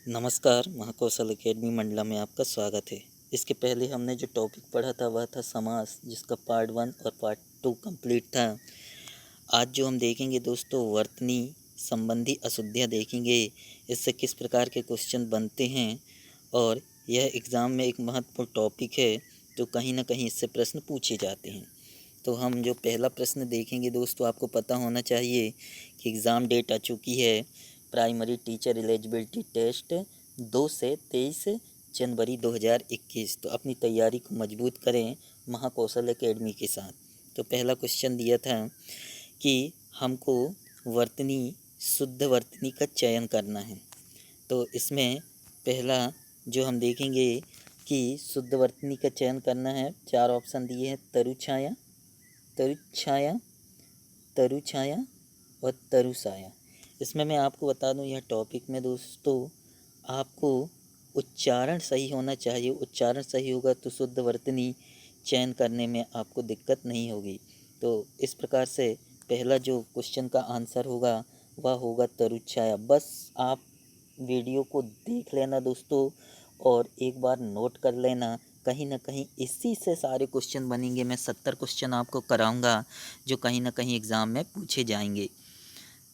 नमस्कार, महाकौशल अकेडमी मंडला में आपका स्वागत है। इसके पहले हमने जो टॉपिक पढ़ा था वह था समास, जिसका पार्ट 1 और पार्ट 2 कंप्लीट था। आज जो हम देखेंगे दोस्तों, वर्तनी संबंधी अशुद्धियाँ देखेंगे। इससे किस प्रकार के क्वेश्चन बनते हैं और यह एग्ज़ाम में एक महत्वपूर्ण टॉपिक है, तो कहीं ना कहीं इससे प्रश्न पूछे जाते हैं। तो हम जो पहला प्रश्न देखेंगे दोस्तों, आपको पता होना चाहिए कि एग्ज़ाम डेट आ चुकी है। प्राइमरी टीचर एलिजिबिलिटी टेस्ट 2 से 23 जनवरी 2021। तो अपनी तैयारी को मजबूत करें महाकौशल एकेडमी के साथ। तो पहला क्वेश्चन दिया था कि हमको वर्तनी शुद्ध वर्तनी का चयन करना है। तो इसमें पहला जो हम देखेंगे कि शुद्ध वर्तनी का चयन करना है, 4 ऑप्शन दिए हैं। तरुछाया, तरुछाया, तरुछाया और तरुसाया। इसमें मैं आपको बता दूं, यह टॉपिक में दोस्तों आपको उच्चारण सही होना चाहिए। उच्चारण सही होगा तो शुद्ध वर्तनी चयन करने में आपको दिक्कत नहीं होगी। तो इस प्रकार से पहला जो क्वेश्चन का आंसर होगा वह होगा तरुछाया। बस आप वीडियो को देख लेना दोस्तों और एक बार नोट कर लेना। कहीं ना कहीं इसी से सारे क्वेश्चन बनेंगे। मैं 70 क्वेश्चन आपको कराऊंगा जो कहीं ना कहीं एग्ज़ाम में पूछे जाएंगे।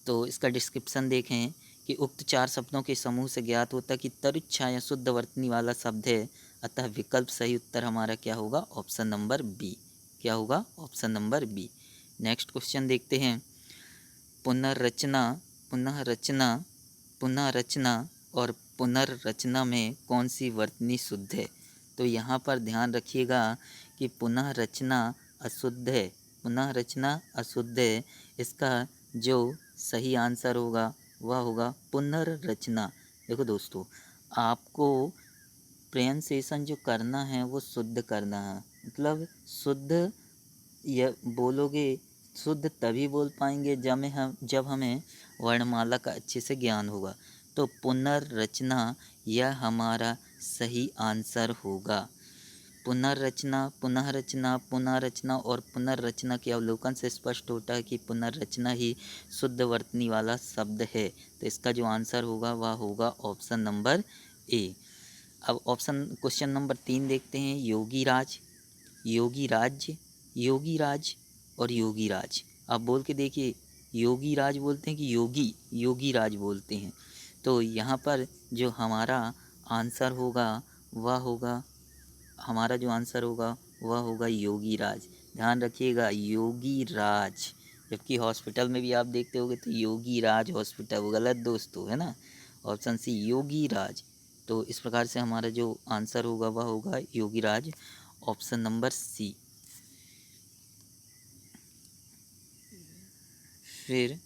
तो इसका डिस्क्रिप्शन देखें कि उक्त 4 शब्दों के समूह से ज्ञात होता कि तरुच्छाया शुद्ध वर्तनी वाला शब्द है। अतः विकल्प सही उत्तर हमारा क्या होगा? Option number B. क्या होगा? Option number B. Next question देखते हैं। पुनर्रचना, पुनर्रचना, पुनर्रचना और पुनर्रचना में कौन सी वर्तनी शुद्ध है? तो यहाँ पर ध्यान रखिएगा कि पुनर्रचना अशुद्ध है। पुनर्रचना अशुद्ध है। इसका जो सही आंसर होगा वह होगा पुनर्रचना। देखो दोस्तों, आपको प्रोनाउंसिएशन जो करना है वो शुद्ध करना है। मतलब शुद्ध यह बोलोगे, शुद्ध तभी बोल पाएंगे जब हमें वर्णमाला का अच्छे से ज्ञान होगा। तो पुनर्रचना यह हमारा सही आंसर होगा। पुनर्रचना, पुनर्रचना, पुनर्रचना और पुनर्रचना के अवलोकन से स्पष्ट होता है कि पुनर्रचना ही शुद्ध वर्तनी वाला शब्द है। तो इसका जो आंसर होगा वह होगा ऑप्शन नंबर ए। अब ऑप्शन क्वेश्चन नंबर 3 देखते हैं। योगी राज, योगी राज्य, योगी राज और योगी राज। आप बोल के देखिए, योगी राज बोलते हैं कि योगी योगी राज बोलते हैं। तो यहाँ पर जो हमारा आंसर होगा वह होगा, हमारा जो आंसर होगा वह होगा योगी राज। ध्यान रखिएगा, योगी राज। जबकि हॉस्पिटल में भी आप देखते होगे तो योगी राज हॉस्पिटल, वो गलत दोस्तों, है ना। ऑप्शन सी योगी राज। तो इस प्रकार से हमारा जो आंसर होगा वह होगा योगी राज, ऑप्शन नंबर सी। फिर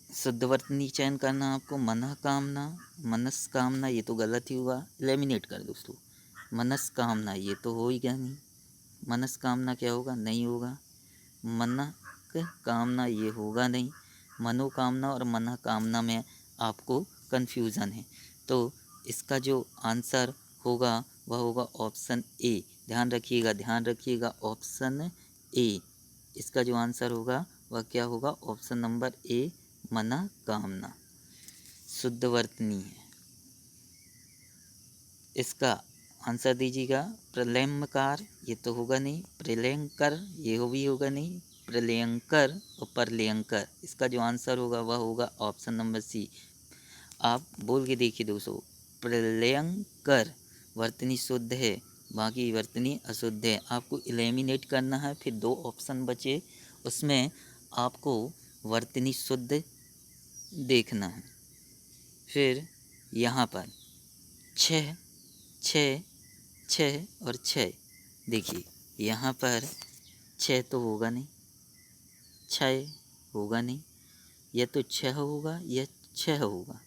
शुद्ध वर्तनी चयन करना आपको। मनःकामना, मनस्कामना, ये तो गलत ही हुआ, एलिमिनेट कर दोस्तों। मनस्कामना ये तो हो ही गया नहीं। मनस्कामना क्या होगा? नहीं होगा। मनक कामना ये होगा नहीं। मनोकामना और मनःकामना में आपको कन्फ्यूज़न है। तो इसका जो आंसर होगा वह होगा ऑप्शन ए। ध्यान रखिएगा, ध्यान रखिएगा, ऑप्शन ए। इसका जो आंसर होगा वह क्या होगा? ऑप्शन नंबर ए, मनःकामना शुद्ध वर्तनी है। इसका आंसर दीजिएगा। प्रलयंकार ये तो होगा नहीं। प्रलयंकर ये भी होगा नहीं। प्रलयंकर और प्रलयंकर, इसका जो आंसर होगा वह होगा ऑप्शन नंबर सी। आप बोल के देखिए दोस्तों, प्रलयंकर वर्तनी शुद्ध है, बाकी वर्तनी अशुद्ध है। आपको एलिमिनेट करना है। फिर 2 ऑप्शन बचे, उसमें आपको वर्तनी शुद्ध देखना है। फिर यहाँ पर 6, 6, 6 और 6 देखिए, यहाँ पर 6 तो होगा नहीं, 6 होगा नहीं। यह तो 6 होगा, यह 6 होगा।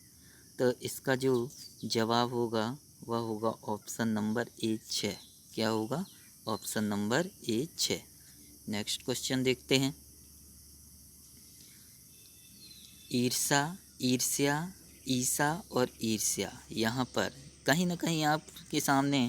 तो इसका जो जवाब होगा वह होगा ऑप्शन नंबर ए, 6। क्या होगा? ऑप्शन नंबर ए, 6। नेक्स्ट क्वेश्चन देखते हैं। ईर्षा, ईर्ष्या, ईसा और ईर्ष्या। यहाँ पर कहीं ना कहीं आपके सामने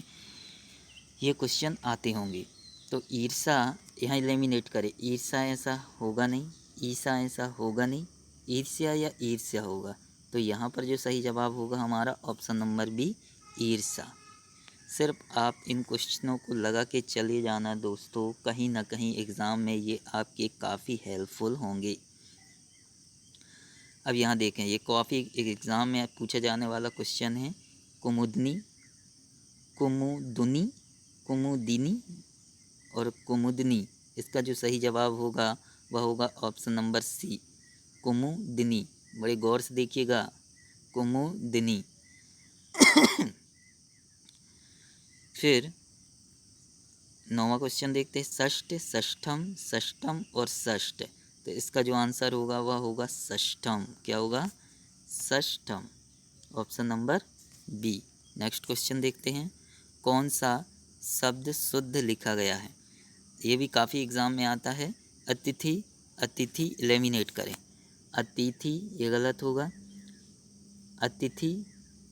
ये क्वेश्चन आते होंगे। तो ईर्षा यहाँ एलिमिनेट करें। ईर्षा ऐसा होगा नहीं, ईसा ऐसा होगा नहीं, ईर्ष्या या ईर्ष्या होगा। तो यहाँ पर जो सही जवाब होगा हमारा ऑप्शन नंबर बी, ईर्ष्या। सिर्फ आप इन क्वेश्चनों को लगा के चले जाना दोस्तों, कहीं ना कहीं एग्ज़ाम में ये आपके काफ़ी हेल्पफुल होंगे। अब यहाँ देखें, ये काफ़ी एग्ज़ाम में पूछा जाने वाला क्वेश्चन है। कुमुदनी, कुमुदुनी, कुमुदिनी और कुमुदनी, इसका जो सही जवाब होगा वह होगा ऑप्शन नंबर सी, कुमुदिनी। बड़े गौर से देखिएगा, कुमुदिनी। फिर 9वां क्वेश्चन देखते हैं, षष्ठ, षष्ठम, षष्ठम और षष्ठ। तो इसका जो आंसर होगा वह होगा षष्ठम। क्या होगा? षष्ठम, option number B. Next question देखते हैं, कौन सा शब्द शुद्ध लिखा गया है? ये भी काफ़ी एग्ज़ाम में आता है। अतिथि, अतिथि एलिमिनेट करें। अतिथि ये गलत होगा। अतिथि,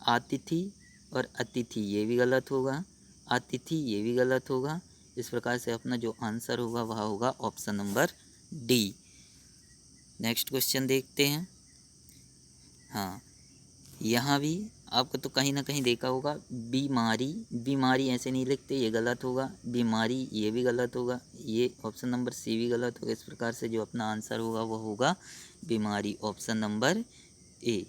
आतिथि और अतिथि ये भी गलत होगा। अतिथि ये भी गलत होगा। इस प्रकार से अपना जो आंसर होगा वह होगा option number D. Next question देखते हैं। हाँ, यहाँ भी आपको तो कहीं ना कहीं देखा होगा, बीमारी, बीमारी ऐसे नहीं लिखते, ये गलत होगा। बीमारी ये भी गलत होगा। ये ऑप्शन नंबर सी भी गलत होगा। इस प्रकार से जो अपना आंसर होगा वह होगा बीमारी, ऑप्शन नंबर ए।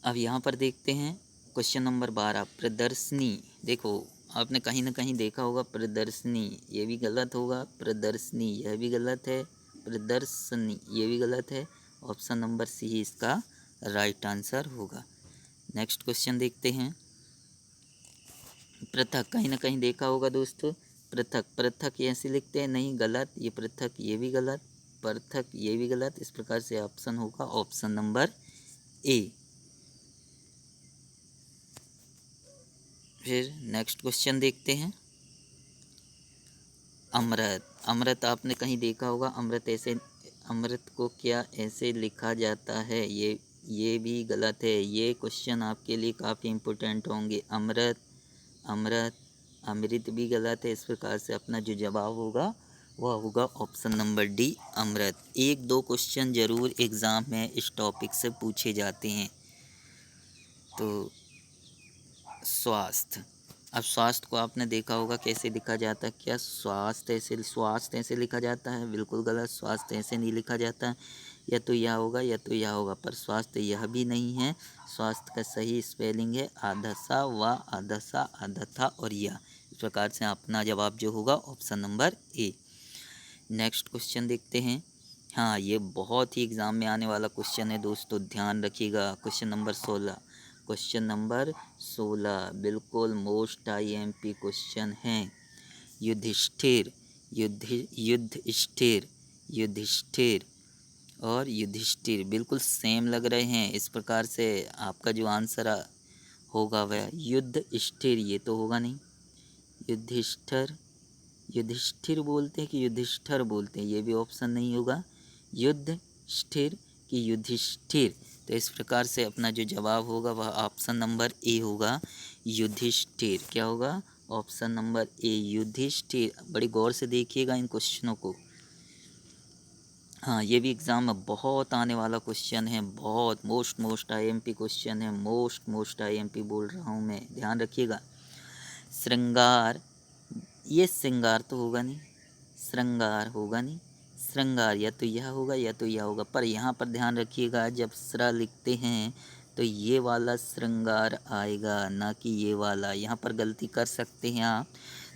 अब यहाँ पर देखते हैं क्वेश्चन नंबर 12, प्रदर्शनी। देखो, आपने कहीं ना कहीं देखा होगा प्रदर्शनी, ये भी गलत होगा। प्रदर्शनी यह भी गलत है। प्रदर्शनी ये भी गलत है। ऑप्शन नंबर सी ही इसका राइट आंसर होगा। नेक्स्ट क्वेश्चन देखते हैं, पृथक। कहीं ना कहीं देखा होगा दोस्तों, पृथक, पृथक ऐसे लिखते हैं, नहीं, गलत। ये पृथक ये भी गलत, पृथक ये भी गलत। इस प्रकार से ऑप्शन होगा ऑप्शन नंबर ए। फिर नेक्स्ट क्वेश्चन देखते हैं, अमृत। अमृत आपने कहीं देखा होगा, अमृत ऐसे, अमृत को क्या ऐसे लिखा जाता है? ये भी गलत है। ये क्वेश्चन आपके लिए काफ़ी इम्पोर्टेंट होंगे। अमृत, अमृत, अमृत भी गलत है। इस प्रकार से अपना जो जवाब होगा वह होगा ऑप्शन नंबर डी, अमृत। 1-2 क्वेश्चन ज़रूर एग्ज़ाम में इस टॉपिक से पूछे जाते हैं। तो स्वास्थ्य, अब स्वास्थ्य को आपने देखा होगा कैसे लिखा जाता है। क्या स्वास्थ्य ऐसे लिखा जाता है? बिल्कुल गलत। स्वास्थ्य ऐसे नहीं लिखा जाता। या तो यह होगा या तो यह होगा, पर स्वास्थ्य यह भी नहीं है। स्वास्थ्य का सही स्पेलिंग है आधा सा, व आधा सा, आधा था और यह। इस प्रकार से अपना जवाब जो होगा ऑप्शन नंबर ए। नेक्स्ट क्वेश्चन देखते हैं। हाँ, ये बहुत ही एग्ज़ाम में आने वाला क्वेश्चन है दोस्तों, ध्यान रखिएगा। क्वेश्चन नंबर 16, क्वेश्चन नंबर 16 बिल्कुल मोस्ट IMP क्वेश्चन है। युधिष्ठिर, युधिष्ठिर, युधिष्ठिर और युधिष्ठिर बिल्कुल सेम लग रहे हैं। इस प्रकार से आपका जो आंसर होगा वह युधिष्ठिर, ये तो होगा नहीं। युधिष्ठिर, युधिष्ठिर बोलते हैं कि युधिष्ठिर बोलते हैं, ये भी ऑप्शन नहीं होगा। युधिष्ठिर कि युधिष्ठिर। तो इस प्रकार से अपना जो जवाब होगा वह ऑप्शन नंबर ए होगा, युधिष्ठिर। क्या होगा? Option number A, Yudhishthir. बड़ी गौर से देखिएगा इन क्वेश्चनों को। हाँ, ये भी एग्ज़ाम में बहुत आने वाला क्वेश्चन है। बहुत मोस्ट IMP क्वेश्चन है। मोस्ट IMP बोल रहा हूँ मैं, ध्यान रखिएगा। श्रृंगार, ये श्रृंगार तो होगा नहीं, श्रृंगार होगा नहीं। श्रृंगार या तो यह होगा या तो यह होगा। पर यहाँ पर ध्यान रखिएगा, जब श्रा लिखते हैं तो ये वाला श्रृंगार आएगा, ना कि ये वाला। यहाँ पर गलती कर सकते हैं आप।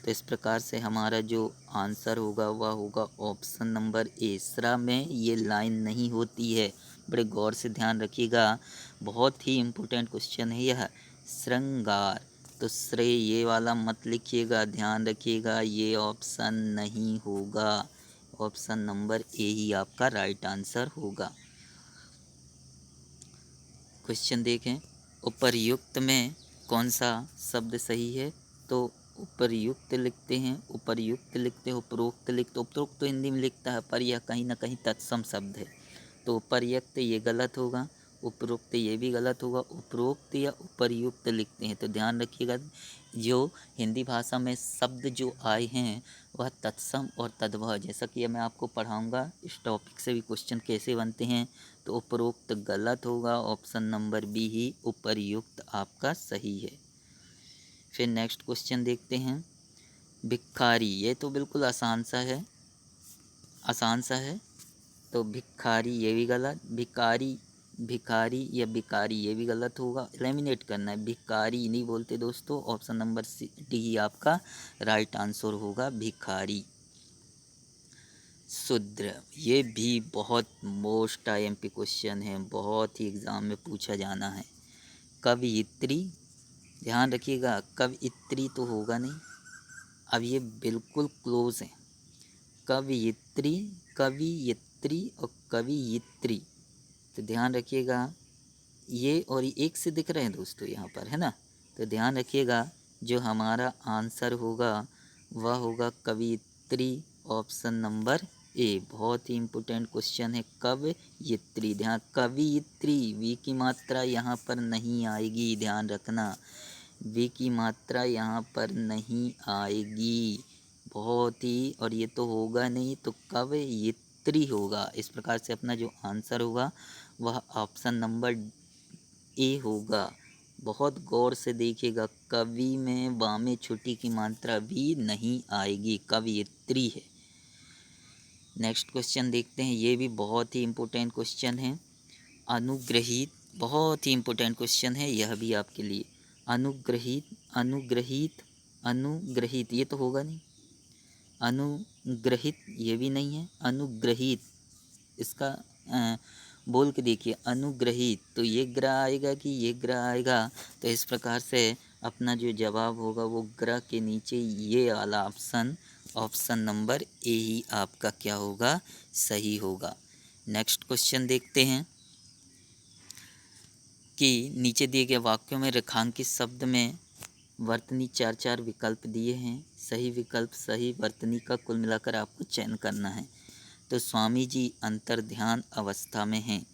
तो इस प्रकार से हमारा जो आंसर होगा वह होगा ऑप्शन नंबर ए। श्रा में ये लाइन नहीं होती है। बड़े गौर से ध्यान रखिएगा, बहुत ही इम्पोर्टेंट क्वेश्चन है यह। श्रृंगार, तो श्रेय ये वाला मत लिखिएगा, ध्यान रखिएगा, ये ऑप्शन नहीं होगा। ऑप्शन नंबर ए ही आपका राइट आंसर होगा। क्वेश्चन देखें, उपर्युक्त में कौन सा शब्द सही है? तो उपर्युक्त लिखते हैं, उपर्युक्त लिखते हैं, उपरोक्त लिखते, उपरोक्त तो हिंदी में लिखता है, पर यह कहीं ना कहीं तत्सम शब्द है। तो उपर्युक्त ये गलत होगा। उपरोक्त ये भी गलत होगा। उपरोक्त या उपर्युक्त लिखते हैं तो ध्यान रखिएगा, जो हिंदी भाषा में शब्द जो आए हैं वह तत्सम और तद्भव, जैसा कि मैं आपको पढ़ाऊँगा इस टॉपिक से भी क्वेश्चन कैसे बनते हैं। तो उपरोक्त गलत होगा, ऑप्शन नंबर बी ही उपर्युक्त आपका सही है। फिर नेक्स्ट क्वेश्चन देखते हैं। भिखारी, ये तो बिल्कुल आसान सा है, आसान सा है। तो भिखारी ये भी गलत। भिखारी, भिखारी या भिकारी ये भी गलत होगा, एलिमिनेट करना है। भिखारी नहीं बोलते दोस्तों, ऑप्शन नंबर डी आपका राइट आंसर होगा, भिखारी। शूद्र, ये भी बहुत मोस्ट आईएमपी क्वेश्चन है, बहुत ही एग्ज़ाम में पूछा जाना है। कवयित्री, ध्यान रखिएगा, कवयित्री तो होगा नहीं, अब ये बिल्कुल क्लोज है। कवयित्री, कवियत्री और कवियित्री, तो ध्यान रखिएगा ये और ये एक से दिख रहे हैं दोस्तों यहाँ पर, है ना। तो ध्यान रखिएगा जो हमारा आंसर होगा वह होगा कवियत्री, ऑप्शन नंबर ए। बहुत ही इम्पोर्टेंट क्वेश्चन है कवयित्री। ध्यान, कवियत्री, वी की मात्रा यहाँ पर नहीं आएगी, ध्यान रखना, वी की मात्रा यहाँ पर नहीं आएगी, बहुत ही, और ये तो होगा नहीं, तो कवयित्री होगा। इस प्रकार से अपना जो आंसर होगा वह ऑप्शन नंबर ए होगा। बहुत गौर से देखिएगा, कवि में बामे छुट्टी की मात्रा भी नहीं आएगी, कवयित्री है। नेक्स्ट क्वेश्चन देखते हैं, ये भी बहुत ही इम्पोर्टेंट क्वेश्चन है। अनुग्रहित, बहुत ही इम्पोर्टेंट क्वेश्चन है यह भी आपके लिए। अनुग्रहित, अनुग्रहित, अनुग्रहित ये तो होगा नहीं। अनुग्रहित ये भी नहीं है। अनुग्रहित, इसका बोल के देखिए, अनुग्रहित, तो ये ग्रह आएगा कि ये ग्रह आएगा। तो इस प्रकार से अपना जो जवाब होगा वो ग्रह के नीचे ये वाला ऑप्शन, ऑप्शन नंबर ए ही आपका क्या होगा, सही होगा। नेक्स्ट क्वेश्चन देखते हैं कि नीचे दिए गए वाक्यों में रेखांकित शब्द में वर्तनी चार चार विकल्प दिए हैं। सही विकल्प, सही वर्तनी का कुल मिलाकर आपको चयन करना है। तो स्वामी जी अंतर ध्यान अवस्था में हैं,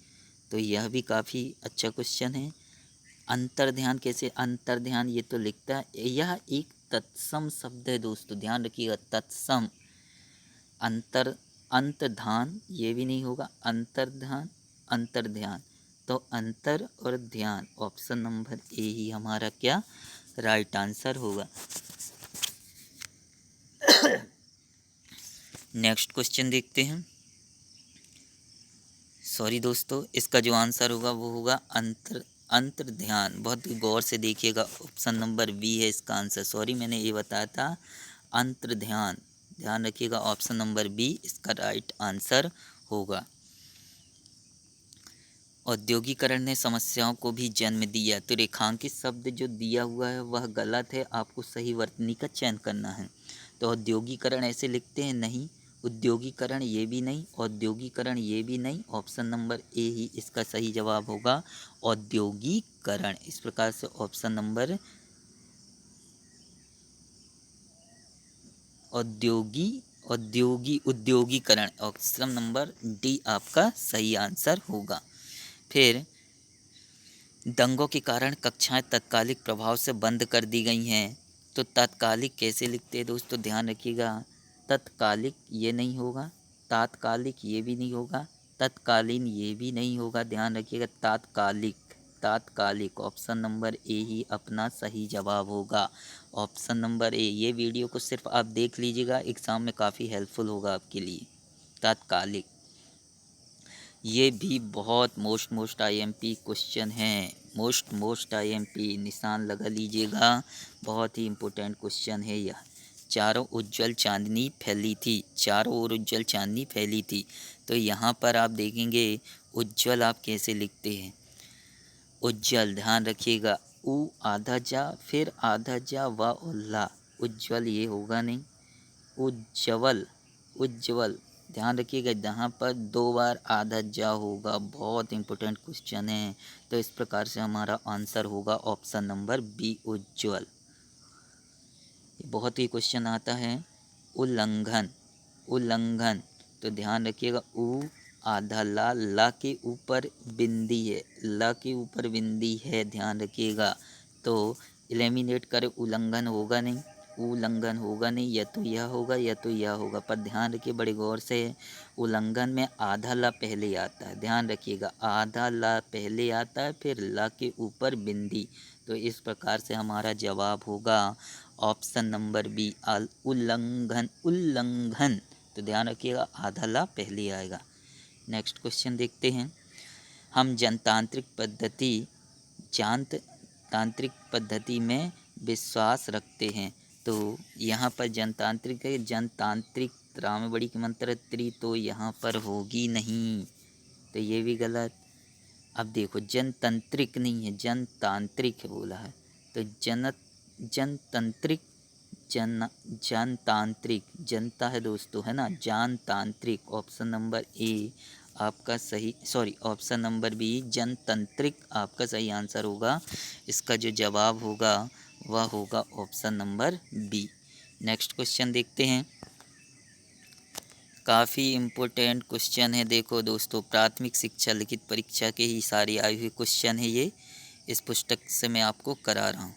तो यह भी काफ़ी अच्छा क्वेश्चन है। अंतर ध्यान कैसे, अंतर ध्यान ये तो लिखता है, यह एक तत्सम शब्द है दोस्तों, ध्यान रखिएगा, तत्सम। अंतर, अंत ध्यान ये भी नहीं होगा, अंतर ध्यान, अंतर ध्यान, तो अंतर और ध्यान, ऑप्शन नंबर ए ही हमारा क्या राइट आंसर होगा। नेक्स्ट क्वेश्चन देखते हैं। सॉरी दोस्तों, इसका जो आंसर होगा वो होगा अंतर, अंतर ध्यान। बहुत गौर से देखिएगा, ऑप्शन नंबर बी है इसका आंसर। सॉरी, मैंने ये बताया था अंतर ध्यान, ध्यान रखिएगा, ऑप्शन नंबर बी इसका राइट आंसर होगा। औद्योगिकरण ने समस्याओं को भी जन्म दिया, तो रेखांकित शब्द जो दिया हुआ है वह गलत है, आपको सही वर्तनी का चयन करना है। तो औद्योगिकरण ऐसे लिखते हैं, नहीं, उद्योगीकरण ये भी नहीं, औद्योगिकरण ये भी नहीं, ऑप्शन नंबर ए ही इसका सही जवाब होगा, औद्योगिकरण। इस प्रकार से ऑप्शन नंबर उद्योगीकरण, ऑप्शन नंबर डी आपका सही आंसर होगा। फिर दंगों के कारण कक्षाएं तात्कालिक प्रभाव से बंद कर दी गई हैं, तो तात्कालिक कैसे लिखते हैं दोस्तों, ध्यान रखिएगा, तत्कालिक ये नहीं होगा, तात्कालिक ये भी नहीं होगा, तत्कालीन ये भी नहीं होगा, ध्यान रखिएगा, तात्कालिक, तात्कालिक, ऑप्शन नंबर ए ही अपना सही जवाब होगा, ऑप्शन नंबर ए। ये वीडियो को सिर्फ आप देख लीजिएगा, एग्ज़ाम में काफ़ी हेल्पफुल होगा आपके लिए। तात्कालिक, ये भी बहुत मोस्ट आईएमपी क्वेश्चन है, मोस्ट आईएमपी, निशान लगा लीजिएगा, बहुत ही इम्पोर्टेंट क्वेश्चन है यह। चारों उज्जवल चांदनी फैली थी, चारों ओर उज्जवल चांदनी फैली थी, तो यहाँ पर आप देखेंगे उज्जवल आप कैसे लिखते हैं, उज्जवल, ध्यान रखिएगा, उ आधा जा फिर आधा जा वा उल्ला, उज्जवल ये होगा नहीं, उज्जवल, उज्जवल, ध्यान रखिएगा, जहाँ पर दो बार आधा जा होगा, बहुत इंपॉर्टेंट क्वेश्चन है। तो इस प्रकार से हमारा आंसर होगा ऑप्शन नंबर बी, उज्जवल। बहुत ही क्वेश्चन आता है, उल्लंघन, उल्लंघन, तो ध्यान रखिएगा, उ आधा ला, ला के ऊपर बिंदी है, ला के ऊपर बिंदी है, ध्यान रखिएगा। तो एलिमिनेट करें, उल्लंघन होगा नहीं, उल्लंघन होगा नहीं, या तो यह होगा या तो यह होगा। पर ध्यान रखिए बड़े गौर से, उल्लंघन में आधा ला पहले आता है, ध्यान रखिएगा, आधा ला पहले आता है, फिर ला के ऊपर बिंदी। तो इस प्रकार से हमारा जवाब होगा ऑप्शन नंबर बी, उल्लंघन, उल्लंघन। तो ध्यान रखिएगा आधा ला पहले आएगा। नेक्स्ट क्वेश्चन देखते हैं। हम जनतांत्रिक पद्धति में विश्वास रखते हैं। तो यहाँ पर जनतांत्रिक है, जनतांत्रिक राम बड़ी की मंत्र त्रि तो यहाँ पर होगी नहीं, तो ये भी गलत। अब देखो जनतंत्रिक नहीं है, जनतांत्रिक बोला है, तो जनतंत्रिक, जनतांत्रिक, जनता है दोस्तों, है ना, जनतांत्रिक। ऑप्शन नंबर ए आपका सही, सॉरी ऑप्शन नंबर बी जनतंत्रिक आपका सही आंसर होगा। इसका जो जवाब होगा वह होगा option number B. Next question देखते हैं। काफ़ी इम्पोर्टेंट क्वेश्चन है। देखो दोस्तों, प्राथमिक शिक्षा लिखित परीक्षा के ही सारे आए हुए क्वेश्चन है ये, इस पुस्तक से मैं आपको करा रहा हूँ।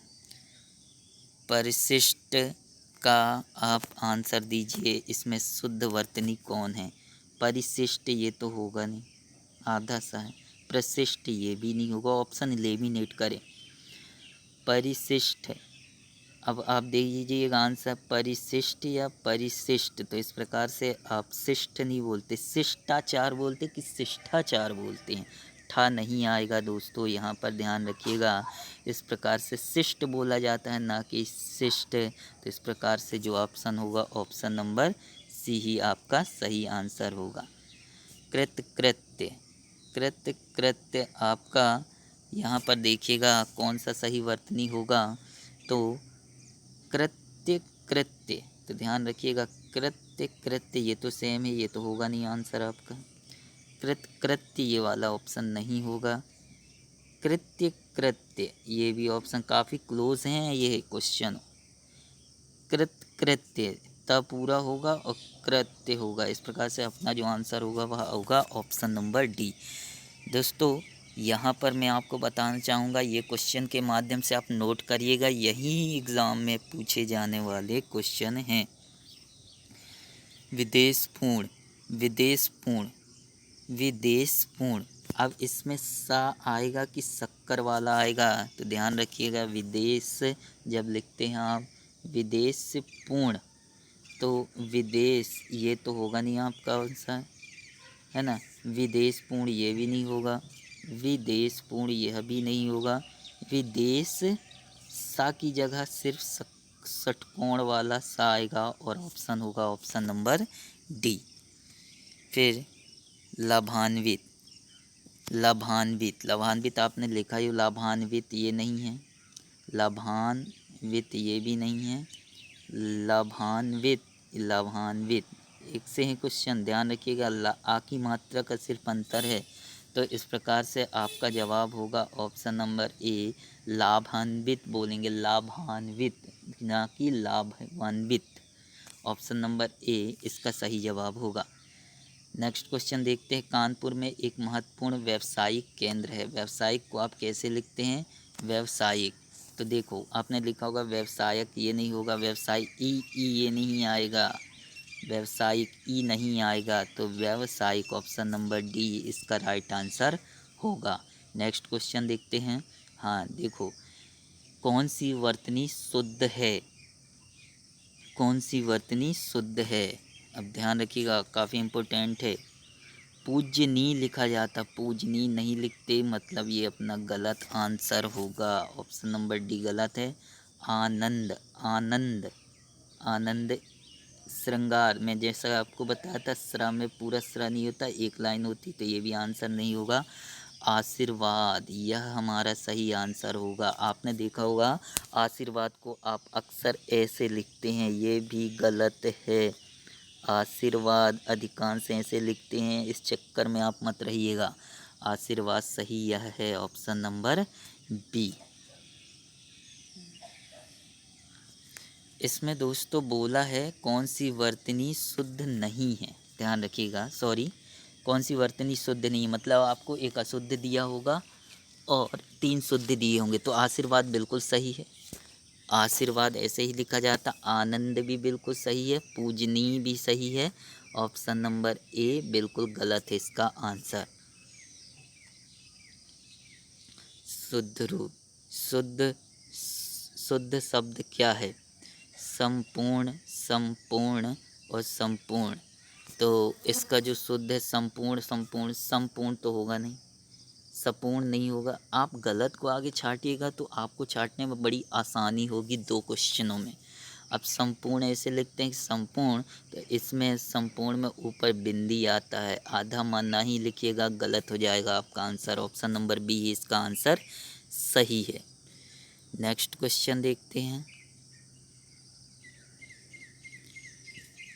परिशिष्ट का आप आंसर दीजिए, इसमें शुद्ध वर्तनी कौन है। परिशिष्ट ये तो होगा नहीं, आधा सा है। प्रशिष्ट ये भी नहीं होगा, ऑप्शन एलिमिनेट करें। परिशिष्ट, अब आप देख लीजिएगा आंसर, परिशिष्ट या परिशिष्ट। तो इस प्रकार से आप शिष्ट नहीं बोलते, शिष्टाचार बोलते कि शिष्टाचार बोलते हैं, ठा नहीं आएगा दोस्तों, यहाँ पर ध्यान रखिएगा। इस प्रकार से शिष्ट बोला जाता है, ना कि शिष्ट। तो इस प्रकार से जो ऑप्शन होगा ऑप्शन नंबर सी ही आपका सही आंसर होगा। कृतकृत्य, कृतकृत्य आपका यहाँ पर देखिएगा कौन सा सही वर्तनी होगा। तो कृत्य, कृत्य, तो ध्यान रखिएगा कृत्य, कृत्य ये तो सेम है, ये तो होगा नहीं आंसर आपका। कृत्य ये वाला ऑप्शन नहीं होगा। कृत्य, कृत्य ये भी ऑप्शन काफ़ी क्लोज हैं ये क्वेश्चन। कृत्य तब पूरा होगा और कृत्य होगा, इस प्रकार से अपना जो आंसर होगा वह होगा ऑप्शन नंबर डी। दोस्तों यहाँ पर मैं आपको बताना चाहूँगा, ये क्वेश्चन के माध्यम से आप नोट करिएगा, यही एग्ज़ाम में पूछे जाने वाले क्वेश्चन हैं। विदेशपूर्ण, विदेशपूर्ण, विदेशपूर्ण, अब इसमें सा आएगा कि शक्कर वाला आएगा। तो ध्यान रखिएगा, विदेश जब लिखते हैं आप विदेश पूर्ण, तो विदेश ये तो होगा नहीं आपका आंसर, है ना। विदेश पूर्ण ये भी नहीं होगा, विदेश पूर्ण यह भी नहीं होगा। विदेश सा की जगह सिर्फ षटकोण वाला सा आएगा और ऑप्शन होगा ऑप्शन नंबर डी। फिर लाभान्वित, लाभान्वित, लाभान्वित आपने लिखा ही, लाभान्वित ये नहीं है, लाभान्वित ये भी नहीं है, लाभान्वित, लाभान्वित एक से ही क्वेश्चन, ध्यान रखिएगा। आ की मात्रा का सिर्फ अंतर है। तो इस प्रकार से आपका जवाब होगा ऑप्शन नंबर ए, लाभान्वित बोलेंगे, लाभान्वित ना कि लाभान्वित। ऑप्शन नंबर ए इसका सही जवाब होगा। नेक्स्ट क्वेश्चन देखते हैं। कानपुर में एक महत्वपूर्ण व्यावसायिक केंद्र है, व्यावसायिक को आप कैसे लिखते हैं, व्यावसायिक। तो देखो आपने लिखा होगा व्यवसायक, ये नहीं होगा, व्यवसाय ई ये नहीं आएगा, व्यावसायिक ई नहीं आएगा, तो व्यावसायिक ऑप्शन नंबर डी इसका राइट आंसर होगा। नेक्स्ट क्वेश्चन देखते हैं। हाँ देखो, कौन सी वर्तनी शुद्ध है, कौन सी वर्तनी शुद्ध है। अब ध्यान रखिएगा काफ़ी इम्पोर्टेंट है। पूजनी लिखा जाता, पूजनी नहीं लिखते, मतलब ये अपना गलत आंसर होगा, ऑप्शन नंबर डी गलत है। आनंद, आनंद, आनंद श्रृंगार में, जैसा आपको बताया था श्रा में पूरा श्रा नहीं होता, एक लाइन होती, तो ये भी आंसर नहीं होगा। आशीर्वाद यह हमारा सही आंसर होगा। आपने देखा होगा आशीर्वाद को आप अक्सर ऐसे लिखते हैं, ये भी गलत है। आशीर्वाद अधिकांश ऐसे लिखते हैं, इस चक्कर में आप मत रहिएगा। आशीर्वाद सही यह है ऑप्शन नंबर बी। इसमें दोस्तों बोला है कौन सी वर्तनी शुद्ध नहीं है, ध्यान रखिएगा, सॉरी कौन सी वर्तनी शुद्ध नहीं है, मतलब आपको एक अशुद्ध दिया होगा और 3 शुद्ध दिए होंगे। तो आशीर्वाद बिल्कुल सही है, आशीर्वाद ऐसे ही लिखा जाता। आनंद भी बिल्कुल सही है, पूजनीय भी सही है। ऑप्शन नंबर ए बिल्कुल गलत है इसका आंसर। शुद्ध रूप, शुद्ध, शुद्ध शब्द क्या है? संपूर्ण, संपूर्ण और संपूर्ण। तो इसका जो शुद्ध है संपूर्ण, संपूर्ण, संपूर्ण तो होगा नहीं, संपूर्ण नहीं होगा। आप गलत को आगे छाटिएगा तो आपको छाटने में बड़ी आसानी होगी 2 क्वेश्चनों में। अब संपूर्ण ऐसे लिखते हैं कि संपूर्ण, तो इसमें संपूर्ण में ऊपर बिंदी आता है, आधा माना ही लिखिएगा, गलत हो जाएगा आपका आंसर। ऑप्शन नंबर बी इसका आंसर सही है। नेक्स्ट क्वेश्चन देखते हैं।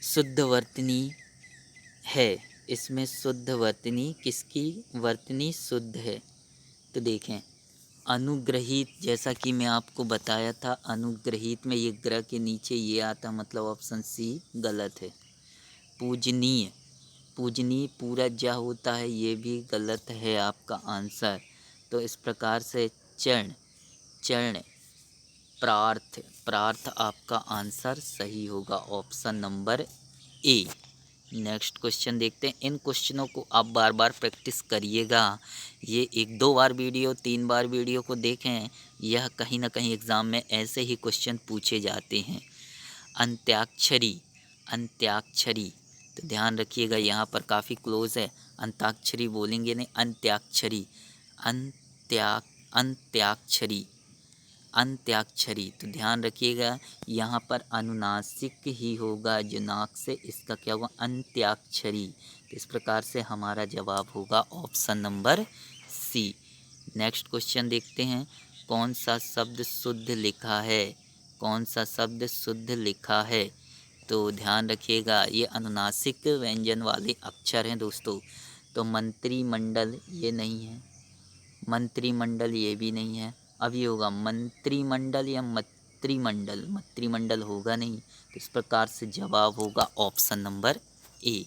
शुद्ध वर्तनी है, इसमें शुद्ध वर्तनी किसकी वर्तनी शुद्ध है? तो देखें, अनुग्रहित, जैसा कि मैं आपको बताया था, अनुग्रहित में ये ग्रह के नीचे ये आता, मतलब ऑप्शन सी गलत है। पूजनीय, पूजनीय पूरा जा होता है, ये भी गलत है आपका आंसर। तो इस प्रकार से चरण, चरण, प्रार्थ, प्रार्थ आपका आंसर सही होगा, ऑप्शन नंबर ए। नेक्स्ट क्वेश्चन देखते हैं। इन क्वेश्चनों को आप बार बार प्रैक्टिस करिएगा, ये 1-2 बार वीडियो 3 बार वीडियो को देखें, यह कहीं ना कहीं एग्ज़ाम में ऐसे ही क्वेश्चन पूछे जाते हैं। अंत्याक्षरी, अंत्याक्षरी, तो ध्यान रखिएगा यहाँ पर काफ़ी क्लोज है, अंताक्षरी बोलेंगे नहीं, अंत्याक्षरी, अंत्याक्षरी, अंत्याक्षरी। तो ध्यान रखिएगा यहाँ पर अनुनासिक ही होगा, जो नाक से, इसका क्या होगा? अंत्याक्षरी। तो इस प्रकार से हमारा जवाब होगा option number C. Next question देखते हैं। कौन सा शब्द शुद्ध लिखा है? कौन सा शब्द शुद्ध लिखा है? तो ध्यान रखिएगा ये अनुनासिक व्यंजन वाले अक्षर हैं दोस्तों। तो मंत्रिमंडल ये नहीं है, मंत्रिमंडल ये भी नहीं है। अब ये होगा मंत्रिमंडल या मत्रिमंडल, मत्रिमंडल होगा नहीं। तो इस प्रकार से जवाब होगा ऑप्शन नंबर ए।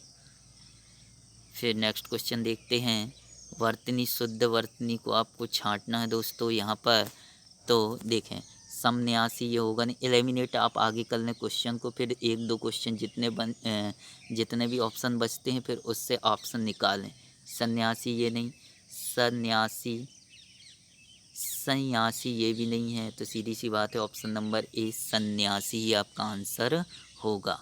फिर नेक्स्ट क्वेश्चन देखते हैं। वर्तनी, शुद्ध वर्तनी को आपको छांटना है दोस्तों यहाँ पर। तो देखें, समन्यासी ये होगा नहीं, एलिमिनेट आप आगे कर लें क्वेश्चन को, फिर 1-2 क्वेश्चन जितने भी ऑप्शन बचते हैं फिर उससे ऑप्शन निकालें। सन्यासी ये नहीं, सन्यासी, सन्यासी ये भी नहीं है। तो सीधी सी बात है ऑप्शन नंबर ए सन्यासी ही आपका आंसर होगा।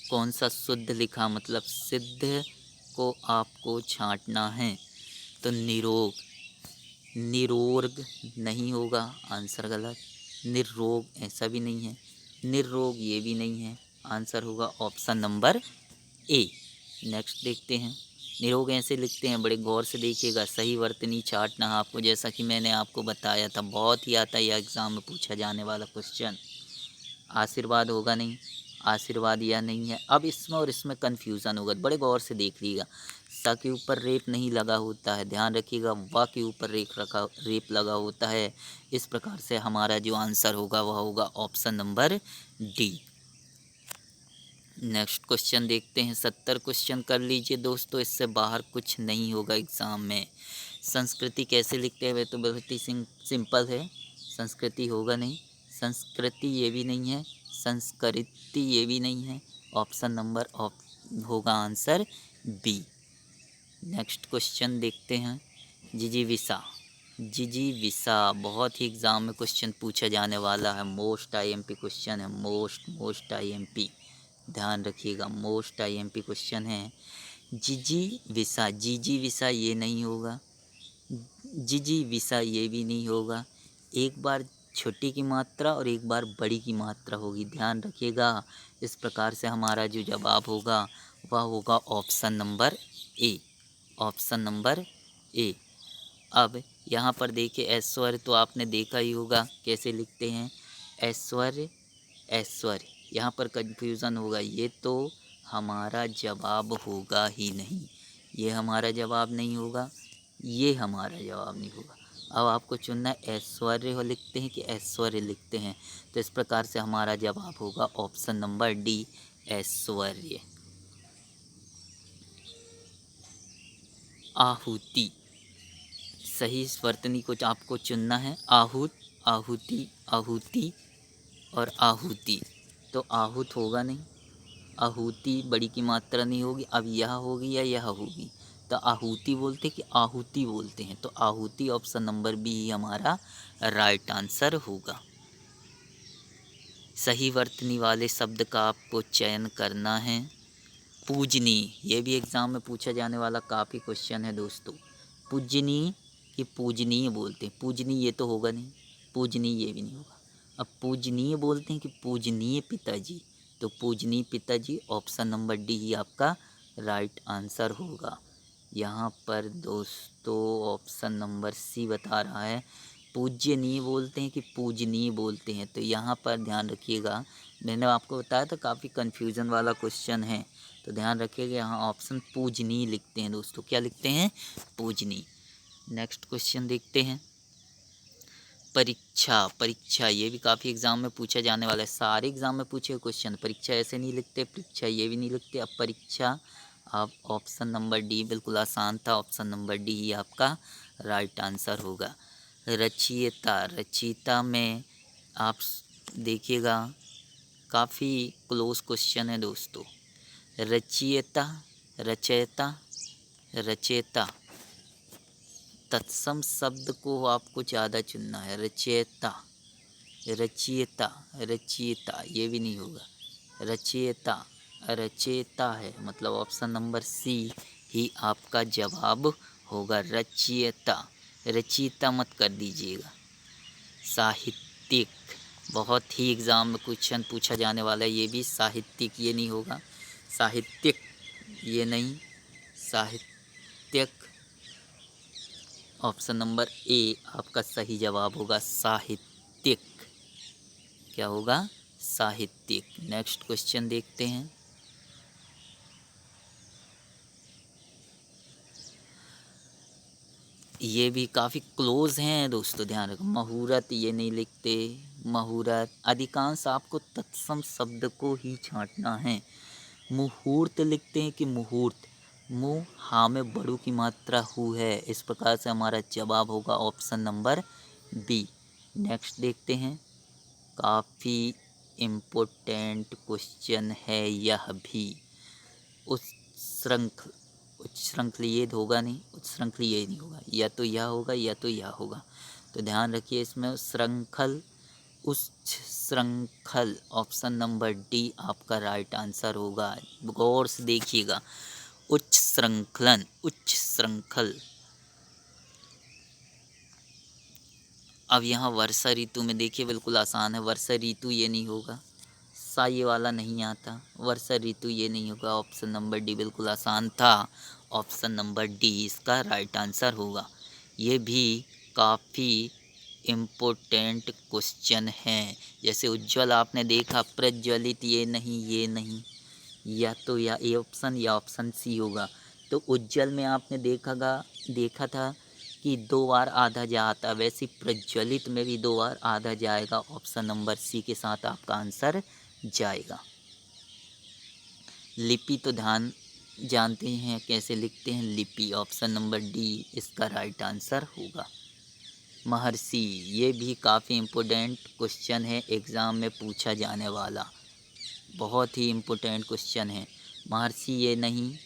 कौन सा शुद्ध लिखा, मतलब सिद्ध को आपको छांटना है। तो निरोग, निरोग नहीं होगा, आंसर गलत। निर्रोग ऐसा भी नहीं है, निर्रोग ये भी नहीं है, आंसर होगा ऑप्शन नंबर ए। नेक्स्ट देखते हैं। निरोग ऐसे लिखते हैं, बड़े गौर से देखिएगा, सही वर्तनी छांटना है आपको, जैसा कि मैंने आपको बताया था, बहुत ही आता है यह एग्ज़ाम में पूछा जाने वाला क्वेश्चन। आशीर्वाद होगा नहीं, आशीर्वाद यह नहीं है। अब इसमें और इसमें कन्फ्यूज़न होगा, बड़े गौर से देख लीजिएगा। सा के ऊपर रेप नहीं लगा होता है, ध्यान रखिएगा, वा के ऊपर रेप लगा होता है। इस प्रकार से हमारा जो आंसर होगा वह होगा option number D. Next question देखते हैं। 70 क्वेश्चन कर लीजिए दोस्तों, इससे बाहर कुछ नहीं होगा एग्ज़ाम में। संस्कृति कैसे लिखते हैं, तो बहुत ही सिंपल है, संस्कृति होगा नहीं, संस्कृति ये भी नहीं है, संस्कृति ये भी नहीं है, ऑप्शन नंबर होगा आंसर बी। नेक्स्ट क्वेश्चन देखते हैं। जिजीविसा, जिजीविसा बहुत ही एग्ज़ाम में क्वेश्चन पूछा जाने वाला है, मोस्ट आईएमपी क्वेश्चन है, मोस्ट आईएमपी, ध्यान रखिएगा, मोस्ट आईएमपी क्वेश्चन है। जिजीविसा, जिजीविसा ये नहीं होगा, जिजीविसा ये भी नहीं होगा। एक बार छोटी की मात्रा और एक बार बड़ी की मात्रा होगी, ध्यान रखिएगा। इस प्रकार से हमारा जो जवाब होगा वह होगा ऑप्शन नंबर ए, ऑप्शन नंबर ए। अब यहाँ पर देखिए, ऐश्वर्य तो आपने देखा ही होगा कैसे लिखते हैं, ऐश्वर्य, ऐश्वर्य, यहाँ पर कंफ्यूजन होगा, ये तो हमारा जवाब होगा ही नहीं, ये हमारा जवाब नहीं होगा, ये हमारा जवाब नहीं होगा। अब आपको चुनना है ऐश्वर्य हो लिखते हैं कि ऐश्वर्य लिखते हैं। तो इस प्रकार से हमारा जवाब होगा ऑप्शन नंबर डी, ऐश्वर्य। आहुति। सही वर्तनी को आपको चुनना है। आहूत, आहुति, आहुति और आहुति। तो आहूत होगा नहीं, आहुति बड़ी की मात्रा नहीं होगी। अब यह होगी या यह होगी, तो आहुति बोलते कि आहुति बोलते हैं, तो आहुति ऑप्शन नंबर बी ही हमारा राइट आंसर होगा। सही वर्तनी वाले शब्द का आपको चयन करना है। पूजनीय, ये भी एग्ज़ाम में पूछा जाने वाला काफ़ी क्वेश्चन है दोस्तों। पूजनीय कि पूजनीय बोलते हैं, पूजनीय ये तो होगा नहीं, पूजनीय ये भी नहीं होगा। अब पूजनीय बोलते हैं कि पूजनीय पिताजी, तो पूजनीय पिताजी ऑप्शन नंबर डी ही आपका राइट आंसर होगा। यहाँ पर दोस्तों ऑप्शन नंबर सी बता रहा है पूज्यनीय बोलते हैं कि पूजनीय बोलते हैं, तो यहाँ पर ध्यान रखिएगा। मैंने आपको बताया था काफ़ी कन्फ्यूज़न वाला क्वेश्चन है, तो ध्यान रखिएगा यहाँ ऑप्शन पूजनीय लिखते हैं दोस्तों। क्या लिखते हैं? पूजनीय। नेक्स्ट क्वेश्चन देखते हैं। परीक्षा, परीक्षा ये भी काफ़ी एग्ज़ाम में पूछा जाने वाला है, सारे एग्ज़ाम में पूछे क्वेश्चन। परीक्षा ऐसे नहीं लिखते, परीक्षा ये भी नहीं लिखते। अब परीक्षा, आप ऑप्शन नंबर डी बिल्कुल आसान था, ऑप्शन नंबर डी ही आपका राइट आंसर होगा। रचयिता, रचयिता में आप देखिएगा काफ़ी क्लोज क्वेश्चन है दोस्तों। रचयिता, रचयिता, रचयिता, तत्सम शब्द को आपको ज़्यादा चुनना है। रचयिता, रचयिता, रचयिता ये भी नहीं होगा। रचयिता, रचयिता है, मतलब ऑप्शन नंबर सी ही आपका जवाब होगा। रचयिता, रचयिता मत कर दीजिएगा। साहित्यिक, बहुत ही एग्ज़ाम में क्वेश्चन पूछा जाने वाला है, ये भी साहित्यिक ये नहीं होगा। साहित्यिक ये नहीं, साहित्यिक ऑप्शन नंबर ए आपका सही जवाब होगा। साहित्यिक, क्या होगा? साहित्यिक। नेक्स्ट क्वेश्चन देखते हैं। ये भी काफ़ी क्लोज हैं दोस्तों, ध्यान रखो। मुहूर्त ये नहीं लिखते, मुहूर्त। अधिकांश आपको तत्सम शब्द को ही छांटना है। मुहूर्त लिखते हैं कि मुहूर्त, मुँह हाँ में बड़ू की मात्रा हु है, इस प्रकार से हमारा जवाब होगा ऑप्शन नंबर बी। नेक्स्ट देखते हैं। काफ़ी इम्पोर्टेंट क्वेश्चन है यह भी। उच्छृंखल, उच्छृंखलियत होगा नहीं, उच्छृंखलीय नहीं होगा, या तो यह होगा या तो यह होगा। तो ध्यान रखिए इसमें श्रृंखल, उच्छृंखल ऑप्शन नंबर डी आपका राइट आंसर होगा। गौर से देखिएगा, उच्च श्रृंखलन, उच्च श्रृंखल। अब यहाँ वर्षा ऋतु में देखिए बिल्कुल आसान है, वर्षा ऋतु ये नहीं होगा। सा ये वाला नहीं आता, वर्षा ऋतु ये नहीं होगा। ऑप्शन नंबर डी बिल्कुल आसान था, ऑप्शन नंबर डी इसका राइट आंसर होगा। ये भी काफ़ी इम्पोर्टेंट क्वेश्चन हैं। जैसे उज्ज्वल आपने देखा, प्रज्वलित ये नहीं, ये नहीं, या तो या ए ऑप्शन या ऑप्शन सी होगा। तो उज्ज्वल में आपने देखा था कि 2 बार आधा जा आता, वैसे प्रज्वलित में भी 2 बार आधा जाएगा। ऑप्शन नंबर सी के साथ आपका आंसर जाएगा। लिपि तो जानते हैं कैसे लिखते हैं, लिपि ऑप्शन नंबर डी इसका राइट आंसर होगा। महर्षि, ये भी काफ़ी इम्पोर्टेंट क्वेश्चन है, एग्ज़ाम में पूछा जाने वाला बहुत ही इम्पोर्टेंट क्वेश्चन है। महर्षि ये नहीं,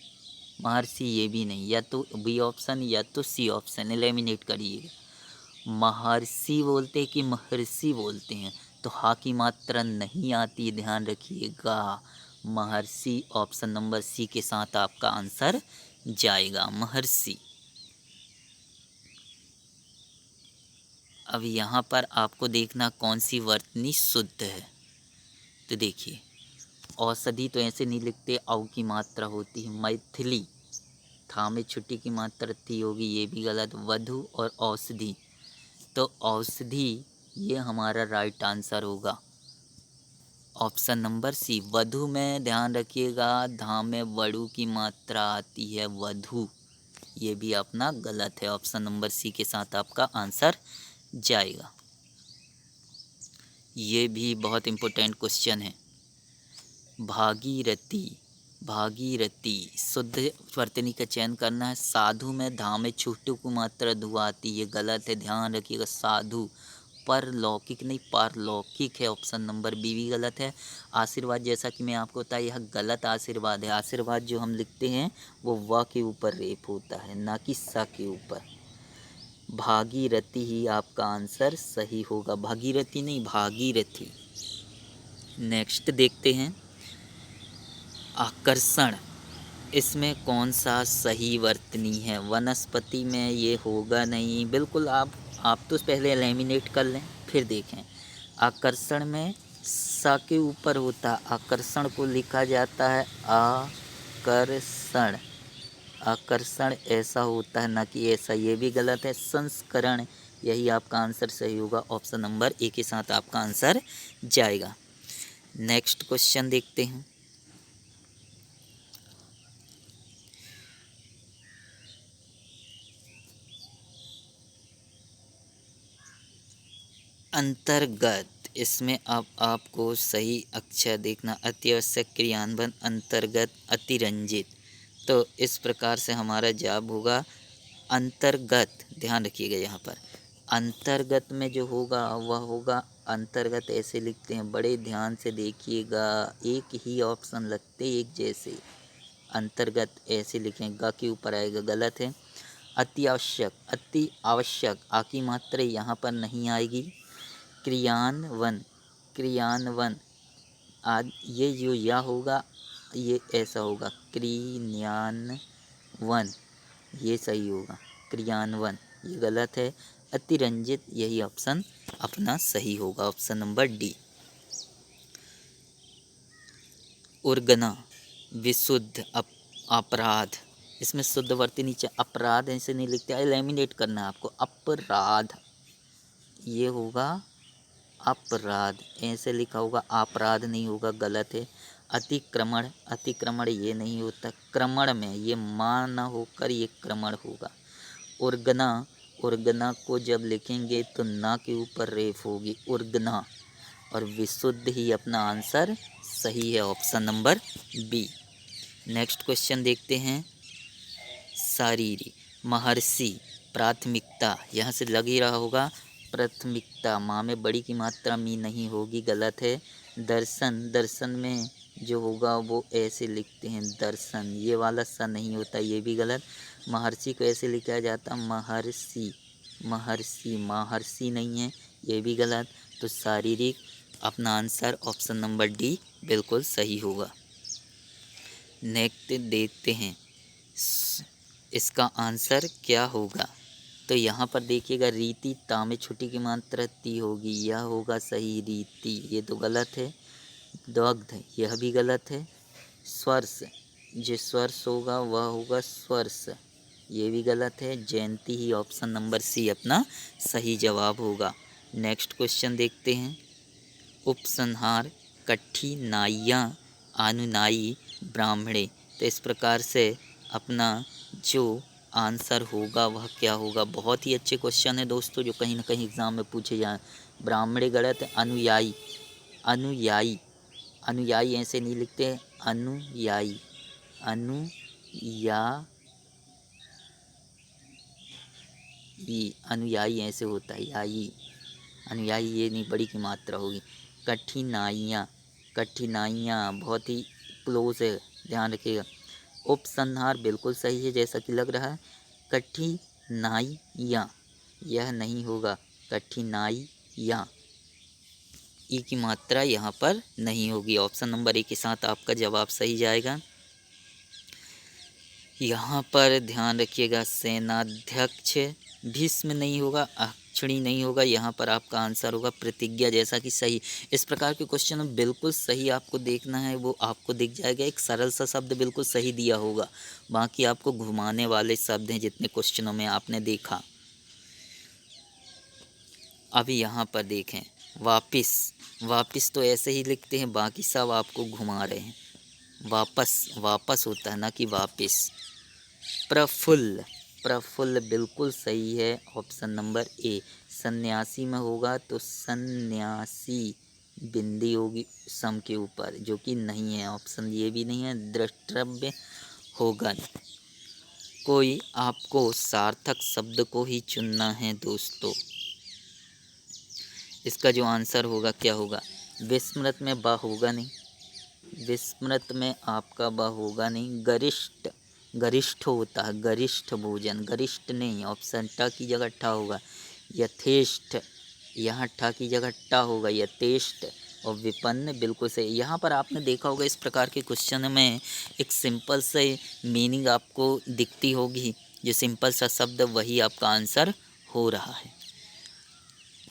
महर्षि ये भी नहीं, या तो बी ऑप्शन या तो सी ऑप्शन, एलिमिनेट करिएगा। महर्षि बोलते हैं कि महर्षि बोलते हैं, तो हा की मात्रा नहीं आती, ध्यान रखिएगा। महर्षि ऑप्शन नंबर सी के साथ आपका आंसर जाएगा, महर्षि। अब यहाँ पर आपको देखना कौन सी वर्तनी शुद्ध है। तो देखिए, औषधि तो ऐसे नहीं लिखते, औ की मात्रा होती है। मैथिली, था में छुट्टी की मात्रा थी होगी, ये भी गलत। वधु और औषधि, तो औषधि ये हमारा राइट आंसर होगा, ऑप्शन नंबर सी। वधु में ध्यान रखिएगा, धा में वड़ू की मात्रा आती है, वधु, ये भी अपना गलत है। ऑप्शन नंबर सी के साथ आपका आंसर जाएगा। ये भी बहुत इम्पोर्टेंट क्वेश्चन है। भागीरथी, भागीरथी शुद्ध वर्तनी का चयन करना है। साधु में धा में छोटू को मात्रा धु आती, ये गलत है, ध्यान रखिएगा। साधु परलौकिक नहीं पारलौकिक है, ऑप्शन नंबर बी भी गलत है। आशीर्वाद जैसा कि मैं आपको बताया यह गलत आशीर्वाद है। आशीर्वाद जो हम लिखते हैं वो व के ऊपर रेप होता है, ना कि स के ऊपर। भागीरथी ही आपका आंसर सही होगा, भागीरथी नहीं भागीरथी। नेक्स्ट देखते हैं आकर्षण, इसमें कौन सा सही वर्तनी है। वनस्पति में ये होगा नहीं, बिल्कुल आप तो पहले एलिमिनेट कर लें फिर देखें। आकर्षण में सा के ऊपर होता, आकर्षण को लिखा जाता है आकर्षण, आकर्षण ऐसा होता है ना कि ऐसा, ये भी गलत है। संस्करण यही आपका आंसर सही होगा, ऑप्शन नंबर ए के साथ आपका आंसर जाएगा। नेक्स्ट क्वेश्चन देखते हैं। अंतर्गत, इसमें अब आपको सही अक्षर देखना। अत्यावश्यक क्रियान्वयन अंतर्गत अतिरंजित, तो इस प्रकार से हमारा जवाब होगा अंतर्गत। ध्यान रखिएगा यहाँ पर अंतर्गत में जो होगा वह होगा अंतर्गत, ऐसे लिखते हैं, बड़े ध्यान से देखिएगा, एक ही ऑप्शन लगते एक जैसे। अंतर्गत ऐसे लिखें, ग के ऊपर आएगा, गलत है। अति आवश्यक, अति आवश्यक आ की मात्रा यहाँ पर नहीं आएगी। क्रियान्वयन, क्रियान्वयन आज ये जो या होगा ये ऐसा होगा, क्रियान्वयन ये सही होगा, क्रियान्वयन ये गलत है। अतिरंजित यही ऑप्शन अपना सही होगा, ऑप्शन नंबर डी। उर्गना विशुद्ध अपराध, इसमें शुद्ध वर्ती नीचे अपराध ऐसे नहीं लिखते, एलिमिनेट करना है आपको। अपराध ये होगा अपराध, ऐसे लिखा होगा, अपराध नहीं होगा, गलत है। अतिक्रमण, अतिक्रमण ये नहीं होता, क्रमण में ये मा न होकर ये क्रमण होगा। उर्गना, उर्गना को जब लिखेंगे तो ना के ऊपर रेफ होगी, उर्गना। और विशुद्ध ही अपना आंसर सही है, option number B. Next question देखते हैं। शारीरिक, महर्षि प्राथमिकता, यहाँ से लग ही रहा होगा प्राथमिकता, माँ में बड़ी की मात्रा मी नहीं होगी, गलत है। दर्शन, दर्शन में जो होगा वो ऐसे लिखते हैं दर्शन, ये वाला सा नहीं होता, ये भी गलत। महर्षि को ऐसे लिखा जाता महर्षि, महर्षि महर्षि नहीं है, ये भी गलत। तो शारीरिक अपना आंसर ऑप्शन नंबर डी बिल्कुल सही होगा। नेक्स्ट देखते हैं इसका आंसर क्या होगा। तो यहाँ पर देखिएगा रीति, ता में छुट्टी की मात्रा ती होगी, यह होगा सही रीति, ये तो गलत है। दग्ध यह भी गलत है। स्वर्श, जो स्वर्श होगा वह होगा स्वर्श, ये भी गलत है। जयंती ही ऑप्शन नंबर सी अपना सही जवाब होगा। नेक्स्ट क्वेश्चन देखते हैं। उपसंहार, कठिनाइयाँ, अनुनायी, ब्राह्मणे, तो इस प्रकार से अपना जो आंसर होगा वह क्या होगा। बहुत ही अच्छे क्वेश्चन है दोस्तों, जो कहीं ना कहीं एग्जाम में पूछे जाए। ब्राह्मणे गलत है। अनुयायी, अनुयायी, अनुयायी ऐसे नहीं लिखते, अनुयायी, अनुयायी, अनुयायी ऐसे होता है, याई, अनुयायी ये नहीं, बड़ी की मात्रा होगी। कठिनाइयाँ, कठिनाइयाँ बहुत ही क्लोज है, ध्यान रखिएगा। उपसंहार बिल्कुल सही है जैसा कि लग रहा है। कठिनाइयाँ यह नहीं होगा, कठिनाइयाँ ई की मात्रा यहाँ पर नहीं होगी, ऑप्शन नंबर ए के साथ आपका जवाब सही जाएगा। यहाँ पर ध्यान रखिएगा, सेनाध्यक्ष भीष्म नहीं होगा, अक्षणी नहीं होगा, यहाँ पर आपका आंसर होगा प्रतिज्ञा, जैसा कि सही। इस प्रकार के क्वेश्चन बिल्कुल सही आपको देखना है, वो आपको दिख जाएगा। एक सरल सा शब्द बिल्कुल सही दिया होगा, बाकी आपको घुमाने वाले शब्द हैं जितने क्वेश्चनों में आपने देखा। अभी यहाँ पर देखें, वापिस, वापिस तो ऐसे ही लिखते हैं, बाकी सब आपको घुमा रहे हैं। वापस, वापस होता है ना कि वापिस। प्रफुल्ल, प्रफुल्ल बिल्कुल सही है, ऑप्शन नंबर ए। सन्यासी में होगा तो सन्यासी बिंदी होगी सम के ऊपर, जो कि नहीं है, ऑप्शन ये भी नहीं है, द्रष्टव्य होगा नहीं। कोई आपको सार्थक शब्द को ही चुनना है दोस्तों। इसका जो आंसर होगा क्या होगा? विस्मृत में बा होगा नहीं, विस्मृत में आपका बा होगा नहीं। गरिष्ठ, गरिष्ठ होता है गरिष्ठ भोजन, गरिष्ठ नहीं, ऑप्शन ट की जगह ठा होगा। यथेष्ट, यहाँ ठा की जगह टा होगा, यथेष्ट। और विपन्न बिल्कुल सही। यहाँ पर आपने देखा होगा इस प्रकार के क्वेश्चन में एक सिंपल से मीनिंग आपको दिखती होगी, जो सिंपल सा शब्द वही आपका आंसर हो रहा है।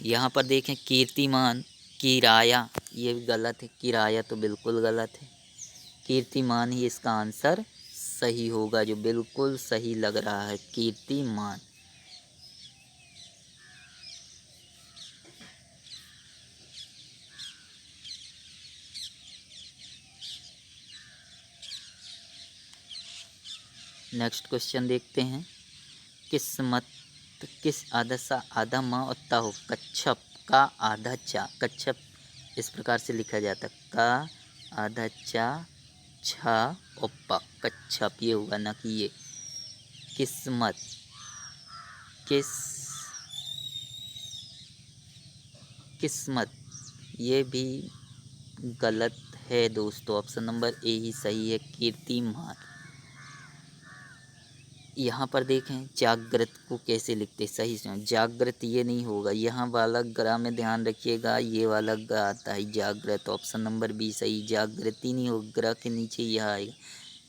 यहाँ पर देखें कीर्तिमान, किराया, ये गलत है, किराया तो बिल्कुल गलत है। कीर्तिमान ही इसका आंसर सही होगा, जो बिल्कुल सही लग रहा है, कीर्तिमान। नेक्स्ट क्वेश्चन देखते हैं। किस्मत, किस आधा सा आधा माँ और ता हो, कच्छप का आधा चा, कच्छप इस प्रकार से लिखा जाता है, का आधा चा छा ओप्पा, कच्छप ये होगा ना कि ये। किस्मत, किस, किस्मत ये भी गलत है दोस्तों, ऑप्शन नंबर ए ही सही है, कीर्तिमान। यहाँ पर देखें जागृत को कैसे लिखते, सही से जागृत ये नहीं होगा, यहाँ वाला ग्रा में ध्यान रखिएगा, ये वाला ग्रा आता है जागृत, ऑप्शन नंबर बी सही। जागृति नहीं होगा, ग्रा के नीचे यह आएगा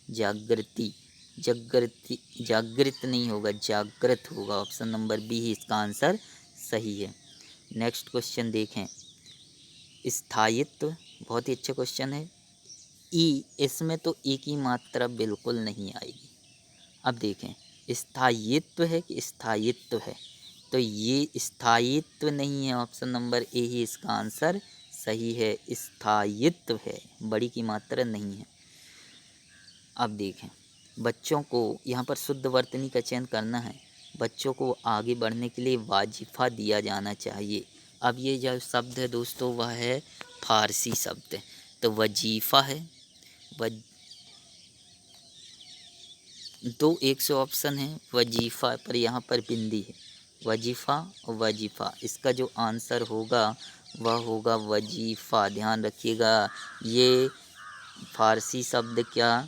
जागृति, जागृति, जागृत नहीं होगा, जागृत होगा, ऑप्शन नंबर बी ही इसका आंसर सही है। नेक्स्ट क्वेश्चन देखें, स्थायित्व, बहुत ही अच्छा क्वेश्चन है। ई, इसमें तो ई की मात्रा बिल्कुल नहीं आएगी। अब देखें स्थायित्व है कि स्थायित्व है, तो ये स्थायित्व नहीं है, ऑप्शन नंबर ए ही इसका आंसर सही है, स्थायित्व है, बड़ी की मात्रा नहीं है। अब देखें बच्चों को, यहाँ पर शुद्ध वर्तनी का चयन करना है, बच्चों को आगे बढ़ने के लिए वाजिफ़ा दिया जाना चाहिए। अब ये जो शब्द है दोस्तों वह है फारसी शब्द, तो वजीफ़ा है, वज दो एक से ऑप्शन है वजीफ़ा, पर यहाँ पर बिंदी है, वजीफ़ा और वजीफ़ा, इसका जो आंसर होगा वह होगा वजीफ़ा। ध्यान रखिएगा, ये फारसी शब्द क्या,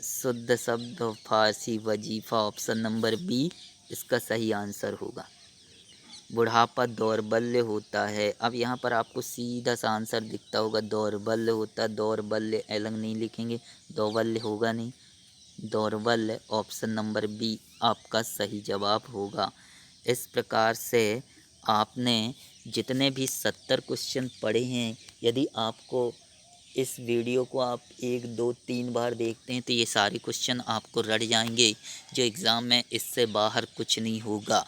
शुद्ध शब्द फारसी वजीफ़ा, ऑप्शन नंबर बी इसका सही आंसर होगा। बुढ़ापा दौर्बल्य होता है, अब यहाँ पर आपको सीधा सा आंसर दिखता होगा, दौर्बल्य होता है, दौर्बल्य अलग नहीं लिखेंगे, दौर्बल्य होगा नहीं, दौर्बल्य, ऑप्शन नंबर बी आपका सही जवाब होगा। इस प्रकार से आपने जितने भी 70 क्वेश्चन पढ़े हैं, यदि आपको इस वीडियो को आप 1 2 3 बार देखते हैं तो ये सारे क्वेश्चन आपको रट जाएंगे, जो एग्ज़ाम में इससे बाहर कुछ नहीं होगा,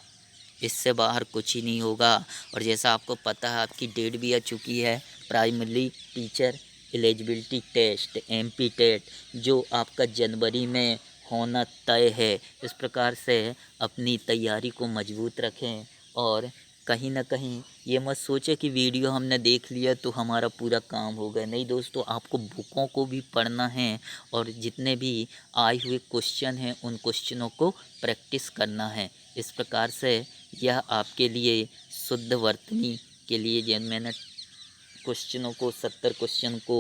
इससे बाहर कुछ ही नहीं होगा। और जैसा आपको पता है आपकी डेट भी आ चुकी है, primary teacher eligibility test MP TET, जो आपका जनवरी में होना तय है। इस प्रकार से अपनी तैयारी को मजबूत रखें, और कहीं ना कहीं ये मत सोचे कि वीडियो हमने देख लिया तो हमारा पूरा काम हो गया, नहीं दोस्तों, आपको बुकों को भी पढ़ना है, और जितने भी आए हुए क्वेश्चन हैं उन क्वेश्चनों को प्रैक्टिस करना है। इस प्रकार से यह आपके लिए शुद्ध वर्तनी के लिए जिन मैंने क्वेश्चनों को 70 क्वेश्चन को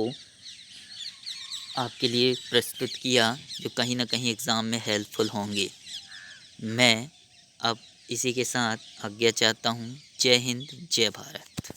आपके लिए प्रस्तुत किया, जो कहीं ना कहीं एग्ज़ाम में हेल्पफुल होंगे। मैं अब इसी के साथ आज्ञा चाहता हूँ। जय हिंद, जय भारत।